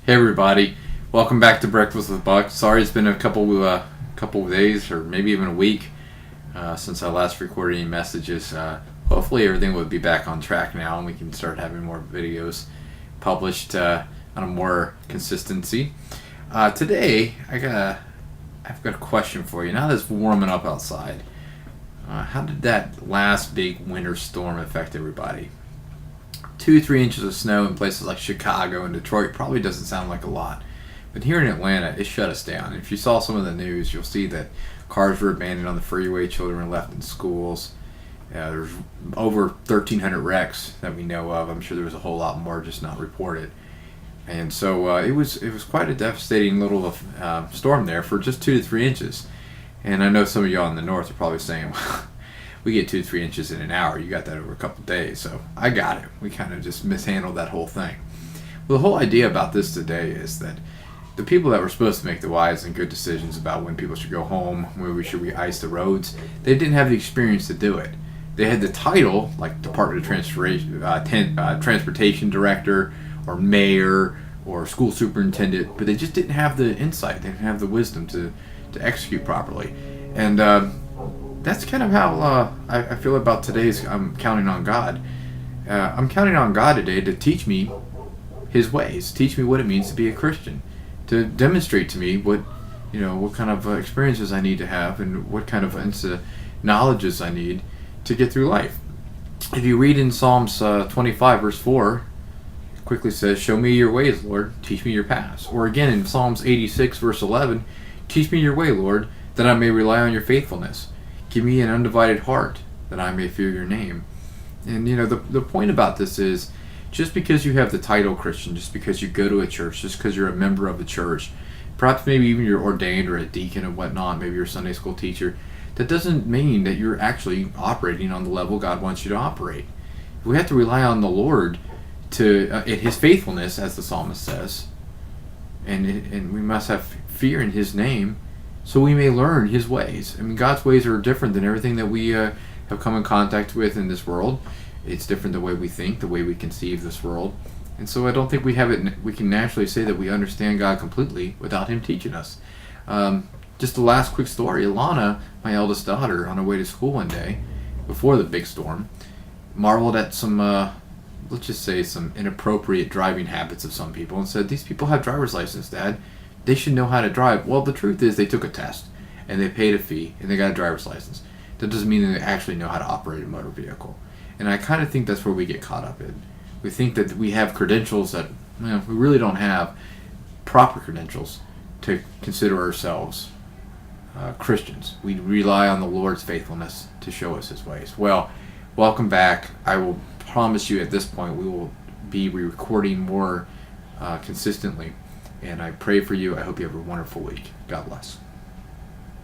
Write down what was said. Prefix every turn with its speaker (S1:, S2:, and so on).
S1: Hey everybody, welcome back to Breakfast with Buck. Sorry it's been a couple of days or maybe even a week since I last recorded any messages. Hopefully everything will be back on track now and we can start having more videos published on a more consistency. Today I've got a question for you. Now that it's warming up outside, how did that last big winter storm affect everybody? 2-3 inches of snow in places like Chicago and Detroit probably doesn't sound like a lot, but here in Atlanta it shut us down. If you saw some of the news, you'll see that cars were abandoned on the freeway, children were left in schools. There's over 1,300 wrecks that we know of. I'm sure there was a whole lot more just not reported. And so it was quite a devastating little storm there for just 2 to 3 inches. And I know some of y'all in the north are probably saying, we get 2 to 3 inches in an hour. You got that over a couple of days. So I got it. We kind of just mishandled that whole thing. Well, the whole idea about this today is that the people that were supposed to make the wise and good decisions about when people should go home, when we should re-ice the roads, they didn't have the experience to do it. They had the title, like Department of Transportation Director or Mayor or School Superintendent, but they just didn't have the insight. They didn't have the wisdom to execute properly. And that's kind of how I feel about today's I'm counting on God. I'm counting on God today to teach me His ways, teach me what it means to be a Christian, to demonstrate to me what kind of experiences I need to have and what kind of knowledges I need to get through life. If you read in Psalms 25 verse 4, it quickly says, "Show me your ways, Lord, teach me your paths." Or again in Psalms 86 verse 11, "Teach me your way, Lord, that I may rely on your faithfulness. Give me an undivided heart, that I may fear your name." And the point about this is, just because you have the title Christian, just because you go to a church, just because you're a member of a church, perhaps maybe even you're ordained or a deacon and whatnot, maybe you're a Sunday school teacher, that doesn't mean that you're actually operating on the level God wants you to operate. We have to rely on the Lord in His faithfulness, as the psalmist says, and we must have fear in His name, so we may learn His ways. I mean, God's ways are different than everything that we have come in contact with in this world. It's different the way we think, the way we conceive this world. And so I don't think we can naturally say that we understand God completely without Him teaching us. Just the last quick story. Alana, my eldest daughter, on her way to school one day, before the big storm, marveled at some, let's just say, some inappropriate driving habits of some people and said, "These people have driver's license, Dad. They should know how to drive." Well, the truth is they took a test and they paid a fee and they got a driver's license. That doesn't mean that they actually know how to operate a motor vehicle. And I kind of think that's where we get caught up in. We think that we have credentials that we really don't have proper credentials to consider ourselves Christians. We rely on the Lord's faithfulness to show us His ways. Well, welcome back. I will promise you at this point we will be recording more consistently. And I pray for you. I hope you have a wonderful week. God bless.